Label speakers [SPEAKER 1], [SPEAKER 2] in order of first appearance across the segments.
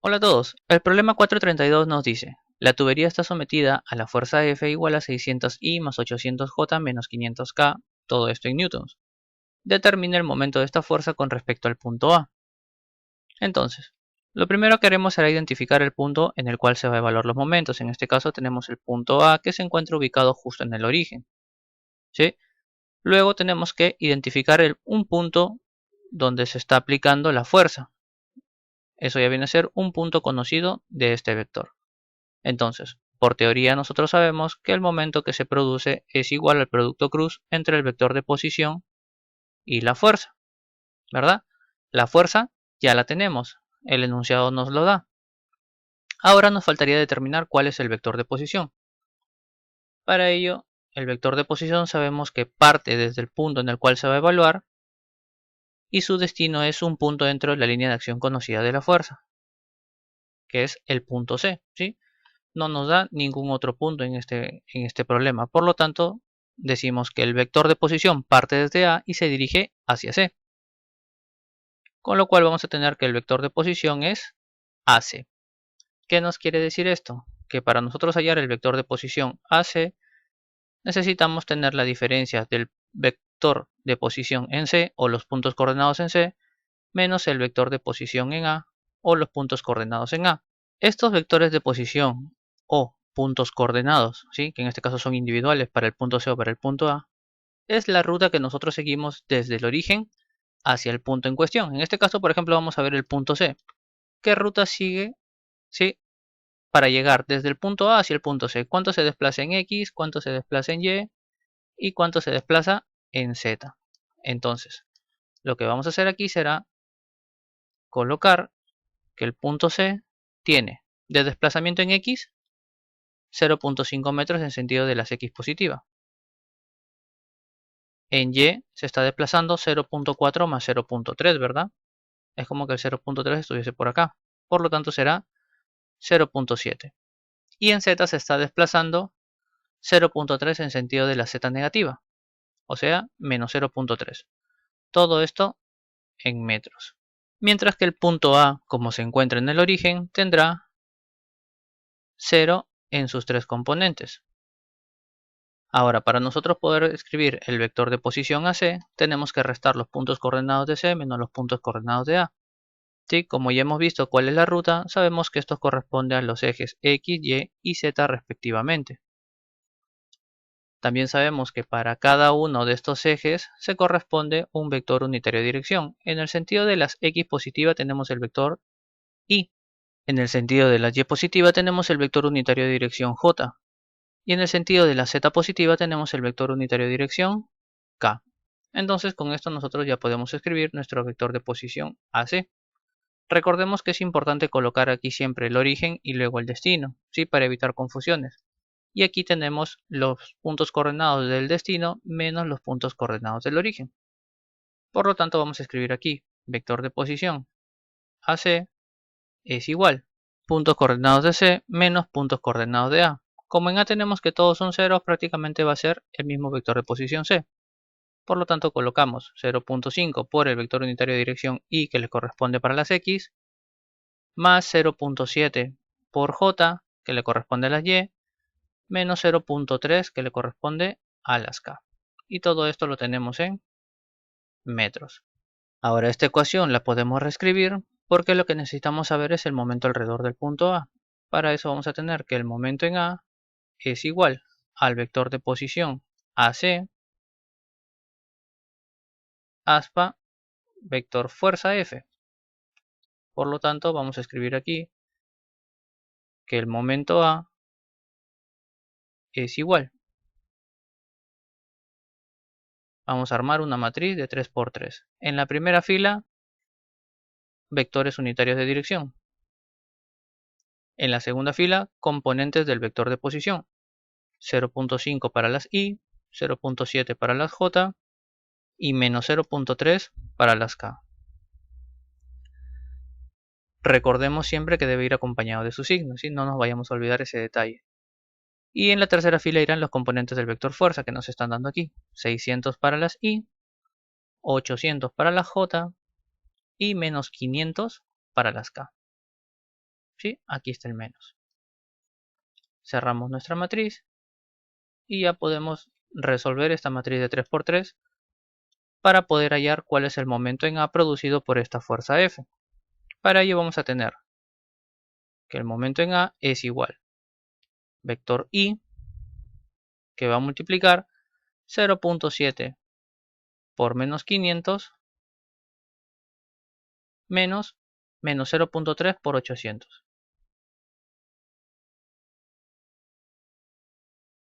[SPEAKER 1] Hola a todos, el problema 432 nos dice, la tubería está sometida a la fuerza F igual a 600 I más 800 J menos 500 K, todo esto en newtons. Determina el momento de esta fuerza con respecto al punto A. Entonces, lo primero que haremos será identificar el punto en el cual se va a evaluar los momentos. En este caso tenemos el punto A que se encuentra ubicado justo en el origen, ¿sí? Luego tenemos que identificar un punto donde se está aplicando la fuerza. Eso ya viene a ser un punto conocido de este vector. Entonces, por teoría nosotros sabemos que el momento que se produce es igual al producto cruz entre el vector de posición y la fuerza, ¿verdad? La fuerza ya la tenemos, el enunciado nos lo da. Ahora nos faltaría determinar cuál es el vector de posición. Para ello, el vector de posición sabemos que parte desde el punto en el cual se va a evaluar y su destino es un punto dentro de la línea de acción conocida de la fuerza, que es el punto C, ¿sí? No nos da ningún otro punto en este problema. Por lo tanto, decimos que el vector de posición parte desde A y se dirige hacia C. Con lo cual vamos a tener que el vector de posición es AC. ¿Qué nos quiere decir esto? Que para nosotros hallar el vector de posición AC, necesitamos tener la diferencia del vector de posición en C o los puntos coordenados en C menos el vector de posición en A o los puntos coordenados en A. Estos vectores de posición o puntos coordenados, ¿sí? Que en este caso son individuales para el punto C o para el punto A, es la ruta que nosotros seguimos desde el origen hacia el punto en cuestión. En este caso, por ejemplo, vamos a ver el punto C. ¿Qué ruta sigue, ¿sí? Para llegar desde el punto A hacia el punto C? ¿Cuánto se desplaza en X? ¿Cuánto se desplaza en Y? ¿Y cuánto se desplaza en Z? Entonces, lo que vamos a hacer aquí será colocar que el punto C tiene de desplazamiento en X 0.5 metros en sentido de las X positiva. En Y se está desplazando 0.4 más 0.3, ¿verdad? Es como que el 0.3 estuviese por acá. Por lo tanto será 0.7. Y en Z se está desplazando 0.3 en sentido de la Z negativa. O sea, menos 0.3. Todo esto en metros. Mientras que el punto A, como se encuentra en el origen, tendrá 0 en sus tres componentes. Ahora, para nosotros poder escribir el vector de posición AC, tenemos que restar los puntos coordenados de C menos los puntos coordenados de A. ¿Sí? Como ya hemos visto cuál es la ruta, sabemos que esto corresponde a los ejes X, Y y Z respectivamente. También sabemos que para cada uno de estos ejes se corresponde un vector unitario de dirección. En el sentido de las X positiva tenemos el vector Y. En el sentido de la Y positiva tenemos el vector unitario de dirección J. Y en el sentido de la Z positiva tenemos el vector unitario de dirección K. Entonces con esto nosotros ya podemos escribir nuestro vector de posición AC. Recordemos que es importante colocar aquí siempre el origen y luego el destino, ¿sí? Para evitar confusiones. Y aquí tenemos los puntos coordenados del destino menos los puntos coordenados del origen. Por lo tanto vamos a escribir aquí vector de posición AC es igual puntos coordenados de C menos puntos coordenados de A. Como en A tenemos que todos son ceros, prácticamente va a ser el mismo vector de posición C. Por lo tanto colocamos 0.5 por el vector unitario de dirección Y que le corresponde para las X, más 0.7 por J que le corresponde a las Y, menos 0.3 que le corresponde a las K. Y todo esto lo tenemos en metros. Ahora esta ecuación la podemos reescribir porque lo que necesitamos saber es el momento alrededor del punto A. Para eso vamos a tener que el momento en A es igual al vector de posición AC aspa vector fuerza F. Por lo tanto vamos a escribir aquí que el momento A es igual. Vamos a armar una matriz de 3×3. En la primera fila, vectores unitarios de dirección. En la segunda fila, componentes del vector de posición. 0.5 para las Y, 0.7 para las J y menos 0.3 para las K. Recordemos siempre que debe ir acompañado de su signo, ¿sí? No nos vayamos a olvidar ese detalle. Y en la tercera fila irán los componentes del vector fuerza que nos están dando aquí. 600 para las Y, 800 para las J y menos 500 para las K. ¿sí? Aquí está el menos. Cerramos nuestra matriz y ya podemos resolver esta matriz de 3×3 para poder hallar cuál es el momento en A producido por esta fuerza F. Para ello vamos a tener que el momento en A es igual vector I, que va a multiplicar 0.7 por menos 500 menos 0.3 por 800.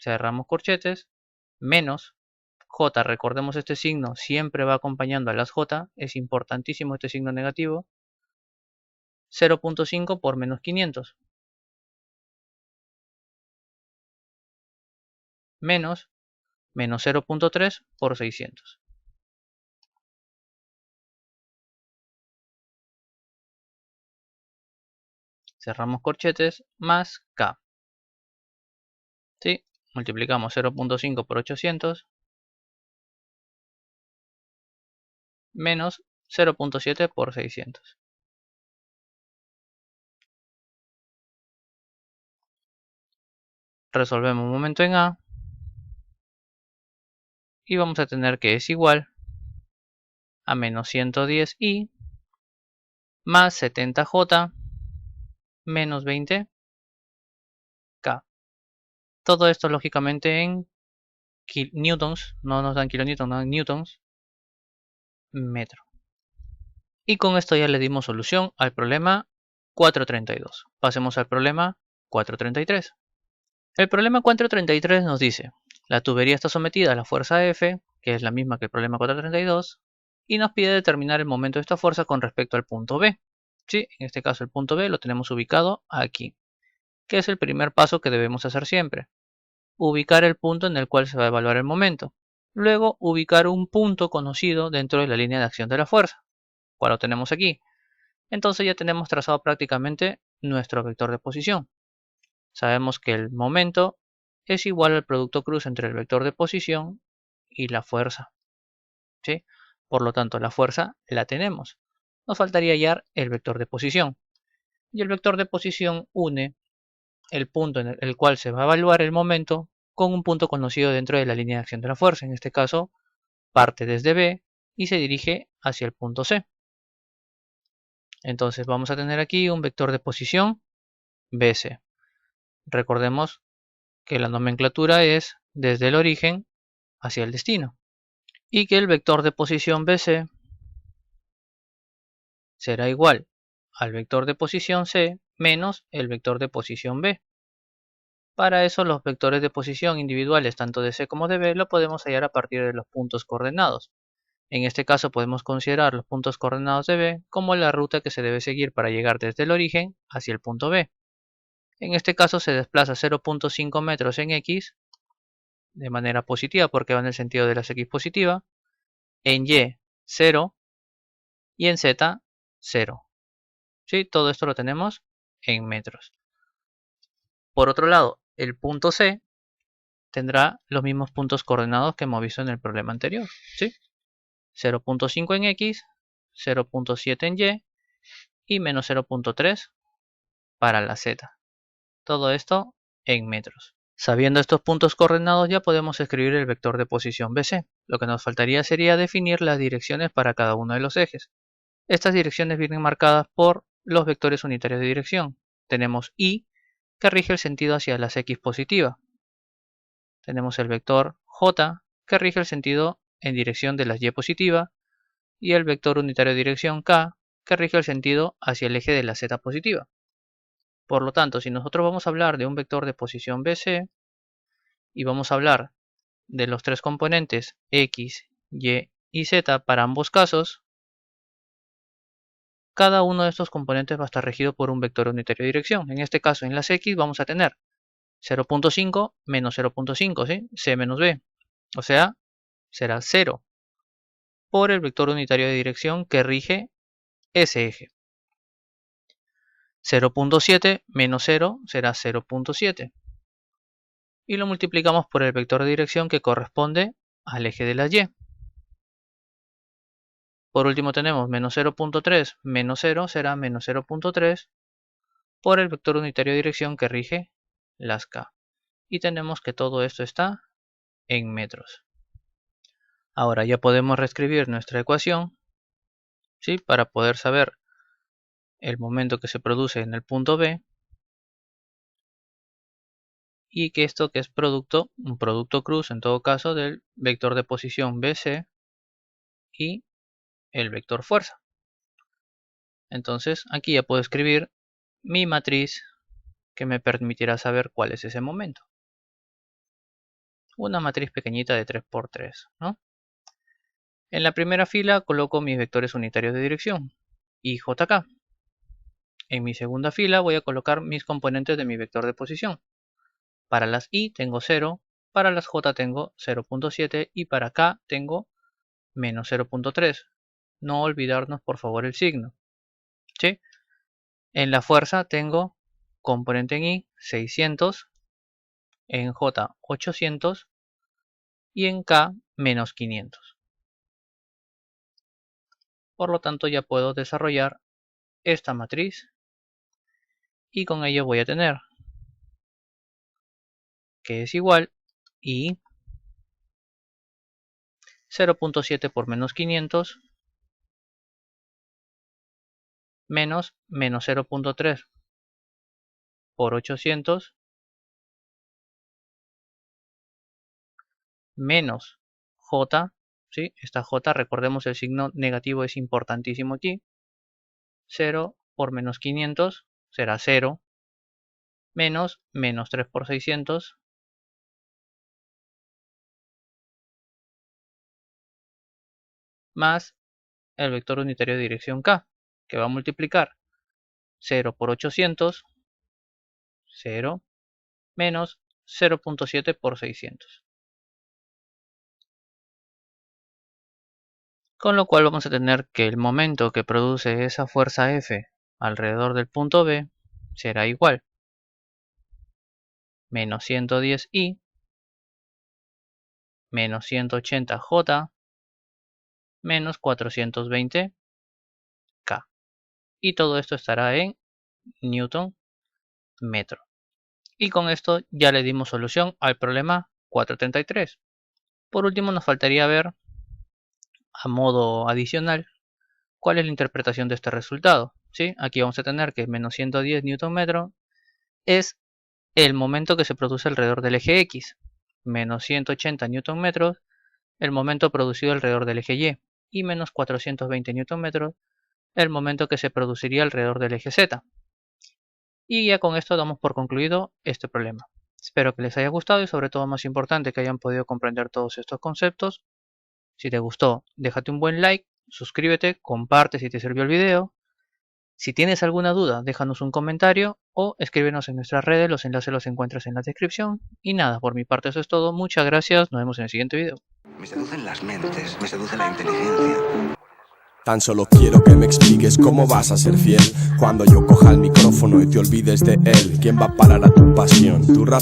[SPEAKER 1] Cerramos corchetes, menos J, recordemos este signo siempre va acompañando a las J, es importantísimo este signo negativo, 0.5 por menos 500, menos 0.3 por 600. Cerramos corchetes, más K. ¿Sí? Multiplicamos 0.5 por 800, menos 0.7 por 600. Resolvemos un momento en A y vamos a tener que es igual a menos 110i más 70j menos 20k. Todo esto lógicamente en newtons, no nos dan kilonewtons, nos dan newtons metro. Y con esto ya le dimos solución al problema 432. Pasemos al problema 433. El problema 433 nos dice, la tubería está sometida a la fuerza F, que es la misma que el problema 432, y nos pide determinar el momento de esta fuerza con respecto al punto B. ¿Sí? En este caso el punto B lo tenemos ubicado aquí, que es el primer paso que debemos hacer siempre. Ubicar el punto en el cual se va a evaluar el momento. Luego ubicar un punto conocido dentro de la línea de acción de la fuerza, cual lo tenemos aquí. Entonces ya tenemos trazado prácticamente nuestro vector de posición. Sabemos que el momento es igual al producto cruz entre el vector de posición y la fuerza, ¿sí? Por lo tanto, la fuerza la tenemos. Nos faltaría hallar el vector de posición. Y el vector de posición une el punto en el cual se va a evaluar el momento con un punto conocido dentro de la línea de acción de la fuerza. En este caso, parte desde B y se dirige hacia el punto C. Entonces vamos a tener aquí un vector de posición BC. Recordemos que la nomenclatura es desde el origen hacia el destino. Y que el vector de posición BC será igual al vector de posición C menos el vector de posición B. Para eso los vectores de posición individuales tanto de C como de B lo podemos hallar a partir de los puntos coordenados. En este caso podemos considerar los puntos coordenados de B como la ruta que se debe seguir para llegar desde el origen hacia el punto B. En este caso se desplaza 0.5 metros en X de manera positiva porque va en el sentido de las X positiva, en Y 0 y en Z 0. ¿Sí? Todo esto lo tenemos en metros. Por otro lado, el punto C tendrá los mismos puntos coordenados que hemos visto en el problema anterior. ¿Sí? 0.5 en X, 0.7 en Y y menos 0.3 para la Z. Todo esto en metros. Sabiendo estos puntos coordenados ya podemos escribir el vector de posición BC. Lo que nos faltaría sería definir las direcciones para cada uno de los ejes. Estas direcciones vienen marcadas por los vectores unitarios de dirección. Tenemos Y, que rige el sentido hacia las X positiva. Tenemos el vector J, que rige el sentido en dirección de las Y positiva. Y el vector unitario de dirección K, que rige el sentido hacia el eje de la Z positiva. Por lo tanto, si nosotros vamos a hablar de un vector de posición BC y vamos a hablar de los tres componentes X, Y y Z para ambos casos, cada uno de estos componentes va a estar regido por un vector unitario de dirección. En este caso, en las X vamos a tener 0.5 menos 0.5, ¿sí? C menos B. O sea, será 0 por el vector unitario de dirección que rige ese eje. 0.7 menos 0 será 0.7. Y lo multiplicamos por el vector de dirección que corresponde al eje de la Y. Por último tenemos menos 0.3 menos 0 será menos 0.3 por el vector unitario de dirección que rige las K. Y tenemos que todo esto está en metros. Ahora ya podemos reescribir nuestra ecuación, ¿sí? Para poder saber el momento que se produce en el punto B. Y que esto que es un producto cruz en todo caso del vector de posición BC y el vector fuerza. Entonces aquí ya puedo escribir mi matriz que me permitirá saber cuál es ese momento. Una matriz pequeñita de 3×3, ¿no? En la primera fila coloco mis vectores unitarios de dirección, I, J, K. En mi segunda fila voy a colocar mis componentes de mi vector de posición. Para las I tengo 0, para las J tengo 0.7 y para K tengo menos 0.3. No olvidarnos por favor el signo, ¿sí? En la fuerza tengo componente en I 600, en J 800 y en K menos 500. Por lo tanto ya puedo desarrollar esta matriz y con ello voy a tener que es igual I 0.7 por menos 500 menos 0.3 por 800 menos J, ¿sí? Esta J, recordemos el signo negativo es importantísimo aquí. 0 por menos 500 será 0 menos 3 por 600 más el vector unitario de dirección K, que va a multiplicar 0 por 800, 0, menos 0.7 por 600. Con lo cual vamos a tener que el momento que produce esa fuerza F alrededor del punto B será igual menos 110I menos 180J menos 420K. Y todo esto estará en Newton metro. Y con esto ya le dimos solución al problema 433. Por último nos faltaría ver a modo adicional cuál es la interpretación de este resultado, ¿sí? Aquí vamos a tener que menos 110 Newton metro es el momento que se produce alrededor del eje X, menos 180 Newton metros el momento producido alrededor del eje Y y menos 420 Newton metros el momento que se produciría alrededor del eje Z. Y ya con esto damos por concluido este problema. Espero que les haya gustado y sobre todo más importante que hayan podido comprender todos estos conceptos. Si te gustó, déjate un buen like, suscríbete, comparte si te sirvió el video. Si tienes alguna duda, déjanos un comentario o escríbenos en nuestras redes, los enlaces los encuentras en la descripción. Y nada, por mi parte eso es todo, muchas gracias, nos vemos en el siguiente video.
[SPEAKER 2] Me seducen las mentes, me seduce la inteligencia.
[SPEAKER 3] Tan solo quiero que me expliques cómo vas a ser fiel cuando yo coja el micrófono y te olvides de él. ¿Quién va a parar a tu pasión? Tu razón.